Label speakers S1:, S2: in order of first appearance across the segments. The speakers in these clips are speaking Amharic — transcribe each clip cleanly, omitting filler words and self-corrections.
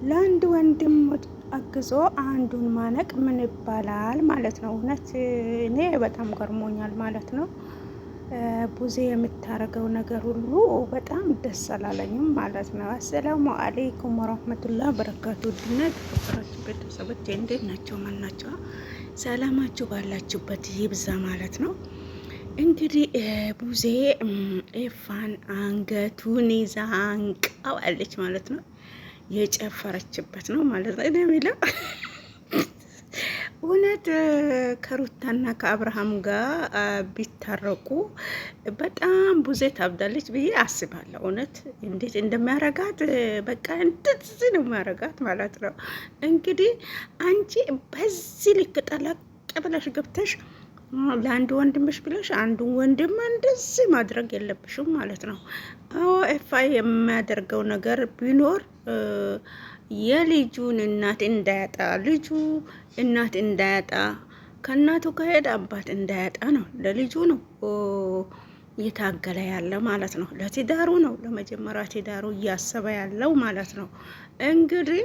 S1: ለአንድ ወንድም አግዞ አንዱን ማነቅ ምን ይባላል ማለት ነው። እውነት እኔ በጣም ገርሞኛል ማለት ነው። ቡዜ የምታረገው ነገር ሁሉ በጣም ደስ አላለኝም ማለት ነው። አሰላሙ አለይኩም ወራህመቱላህ በረካቱ። ድና የተፈቀራችሁ ቤተሰቦች እንዴት ናቸው? ማን ናቸው? ሰላማችሁ ባላችሁበት ይብዛ ማለት ነው። እንግዲህ ቡዜ ኤፋን አንገቱን ይዛ አንቃዋለች ማለት ነው። የጨፈረችበት ነው ማለት ነው። እኔ የሚለው እውነት ከሩታና ከአብርሃም ጋር ቢታረቁ በጣም ቡዜ ታብዳለች ብዬ አስባለሁ። እውነት እንዴት እንደሚያረጋት በቃ እንደዚህ ነው የሚያረጋት ማለት ነው። እንግዲህ አንቺ በዚህ ልክ ጠለቅ ብለሽ ገብተሽ ለአንድ ወንድምሽ ብለሽ አንዱን ወንድም እንደዚህ ማድረግ የለብሽም ማለት ነው። አዎ ኤፋይ የሚያደርገው ነገር ቢኖር የልጁን እናት እንዳያጣ፣ ልጁ እናት እንዳያጣ፣ ከእናቱ ከሄደ አባት እንዳያጣ ነው። ለልጁ ነው እየታገለ ያለ ማለት ነው። ለትዳሩ ነው፣ ለመጀመሪያ ትዳሩ እያሰበ ያለው ማለት ነው። እንግዲህ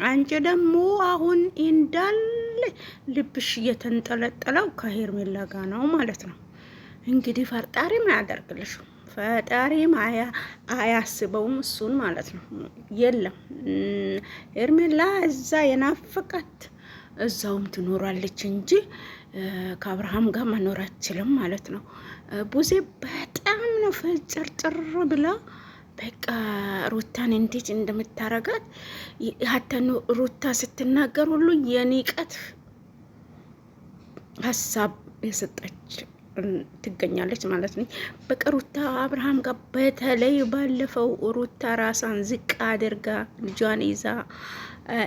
S1: አንቺ ደግሞ አሁን እንዳለ ልብሽ እየተንጠለጠለው ከሄርሜላ ጋር ነው ማለት ነው። እንግዲህ ፈጣሪም አያደርግልሽም፣ ፈጣሪም አያስበውም እሱን ማለት ነው። የለም ሄርሜላ እዛ የናፈቃት እዛውም ትኖራለች እንጂ ከአብርሃም ጋር መኖር አትችልም ማለት ነው። ቡዜ በጣም ነው ፍጭርጭር ብላ በቃ ሩታን እንዴት እንደምታረጋት ሀተኑ ሩታ ስትናገር ሁሉ የንቀት ሀሳብ የሰጠች ትገኛለች ማለት ነው። በቃ ሩታ አብርሃም ጋር በተለይ ባለፈው ሩታ ራሷን ዝቅ አድርጋ ልጇን ይዛ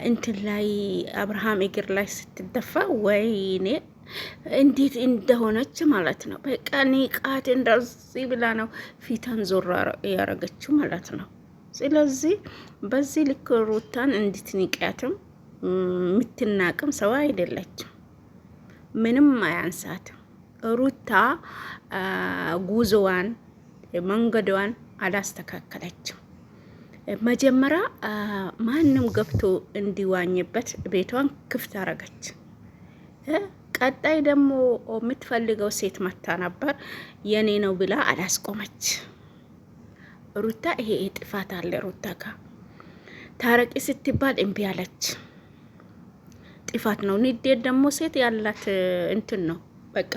S1: እንትን ላይ አብርሃም እግር ላይ ስትደፋ ወይኔ እንዴት እንደሆነች ማለት ነው። በቃ ንቃት እንደዚህ ብላ ነው ፊቷን ዞር ያረገችው ማለት ነው። ስለዚህ በዚህ ልክ ሩታን እንድትንቂያትም የምትናቅም ሰው አይደለችም። ምንም አያንሳትም። ሩታ ጉዞዋን መንገዷን አላስተካከለችም። መጀመሪያ ማንም ገብቶ እንዲዋኝበት ቤቷን ክፍት አረገች። ቀጣይ ደግሞ የምትፈልገው ሴት መታ ነበር፣ የኔ ነው ብላ አላስቆመች። ሩታ ይሄ ጥፋት አለ። ሩታ ጋር ታረቂ ስትባል እምቢ አለች። ጥፋት ነው። ንዴት ደግሞ ሴት ያላት እንትን ነው፣ በቃ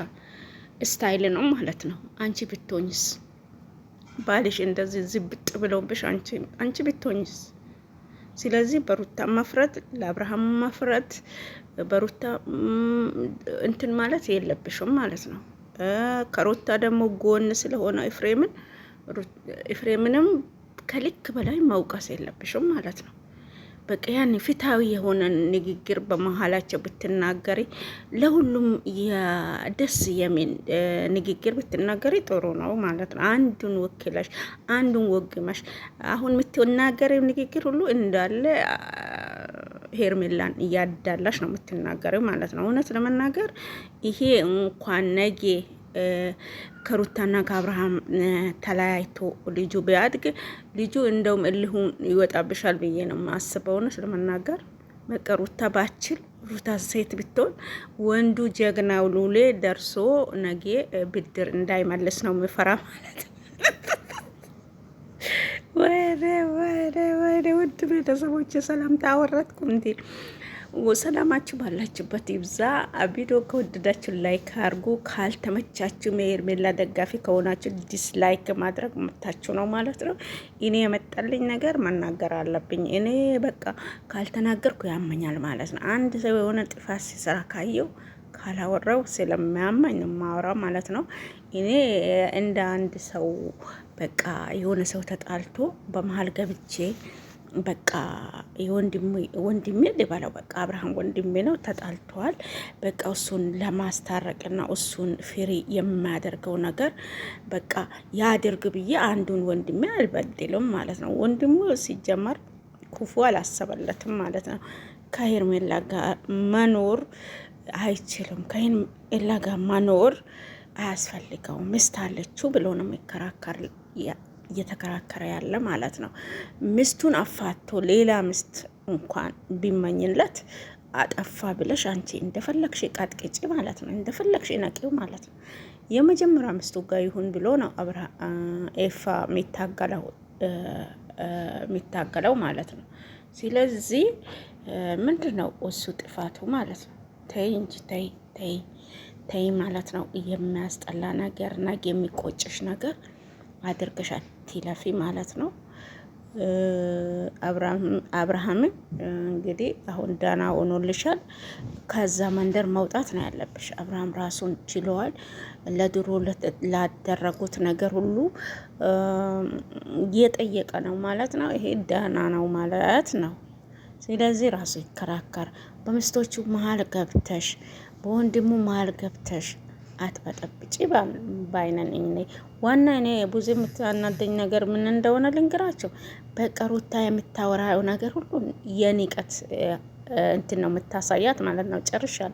S1: ስታይል ነው ማለት ነው። አንቺ ብትሆኝስ ባልሽ እንደዚህ ዝብጥ ብለውብሽ አንቺ ብትሆኝስ? ስለዚህ በሩታ መፍረድ፣ ለአብርሃም መፍረድ፣ በሩታ እንትን ማለት የለብሽም ማለት ነው። ከሩታ ደግሞ ጎን ስለሆነ ኤፍሬምንም ከልክ በላይ መውቀስ የለብሽም ማለት ነው። በቃ ያን ፍትሃዊ የሆነ ንግግር በመሀላቸው ብትናገሪ፣ ለሁሉም የደስ የሚል ንግግር ብትናገሪ ጥሩ ነው ማለት ነው። አንዱን ወክለሽ አንዱን ወግመሽ አሁን የምትናገሪው ንግግር ሁሉ እንዳለ ሄርሜላን እያዳላሽ ነው የምትናገሪው ማለት ነው። እውነት ለመናገር ይሄ እንኳን ነጌ ከሩታና ከአብርሃም ተለያይቶ ልጁ ቢያድግ ልጁ እንደውም እልሁን ይወጣብሻል ብዬ ነው የማስበው። ነው ስለመናገር በቃ ሩታ ባችል ሩታ ሴት ብትሆን ወንዱ ጀግናው ሉሌ ደርሶ ነጌ ብድር እንዳይመልስ ነው የሚፈራ ማለት ነው። ወደ ውድ ቤተሰቦች ሰላምታ አወረድኩ እንዴ? ሰላማችሁ ባላችሁበት ይብዛ። ቪዲዮ ከወደዳችሁ ላይክ አድርጉ። ካልተመቻችሁ የሄርሜላ ደጋፊ ከሆናችሁ ዲስላይክ ማድረግ መብታችሁ ነው ማለት ነው። እኔ የመጣልኝ ነገር መናገር አለብኝ። እኔ በቃ ካልተናገርኩ ያመኛል ማለት ነው። አንድ ሰው የሆነ ጥፋት ሲሰራ ካየው ካላወራው ስለሚያማኝ ነው ማወራው ማለት ነው። እኔ እንደ አንድ ሰው በቃ የሆነ ሰው ተጣልቶ በመሀል ገብቼ በቃ ወንድሜ ልበለው፣ በቃ አብርሃም ወንድሜ ነው፣ ተጣልተዋል። በቃ እሱን ለማስታረቅና እሱን ፍሪ የሚያደርገው ነገር በቃ ያድርግ ብዬ አንዱን ወንድሜ አልበድልም ማለት ነው። ወንድሙ ሲጀመር ክፉ አላሰበለትም ማለት ነው። ከሄርሜላ ጋር መኖር አይችልም፣ ከሄርሜላ ጋር መኖር አያስፈልገውም፣ ሚስት አለችው ብሎ ነው እየተከራከረ ያለ ማለት ነው። ሚስቱን አፋቶ ሌላ ሚስት እንኳን ቢመኝለት አጠፋ ብለሽ አንቺ እንደፈለግሽ ቀጥቅጪ ማለት ነው፣ እንደፈለግሽ ነቂው ማለት ነው። የመጀመሪያ ሚስቱ ጋር ይሁን ብሎ ነው ኤፋ የሚታገለው ማለት ነው። ስለዚህ ምንድን ነው እሱ ጥፋቱ ማለት ነው። ተይ እንጂ ተይ ተይ ተይ ማለት ነው። የሚያስጠላ ነገር ነገ የሚቆጭሽ ነገር አድርገሻል ትለፊ ማለት ነው። አብርሃምን እንግዲህ አሁን ደህና ሆኖልሻል። ከዛ መንደር መውጣት ነው ያለብሽ። አብርሃም ራሱን ችለዋል። ለድሮ ላደረጉት ነገር ሁሉ እየጠየቀ ነው ማለት ነው። ይሄ ደህና ነው ማለት ነው። ስለዚህ ራሱ ይከራከር። በሚስቶቹ መሀል ገብተሽ በወንድሙ መሀል ገብተሽ አትበጠብጪ ባይነን። ዋና እኔ ብዙ የምታናደኝ ነገር ምን እንደሆነ ልንገራቸው። በቀሩታ የምታወራው ነገር ሁሉ የንቀት እንትን ነው የምታሳያት ማለት ነው። ጨርሻለሁ።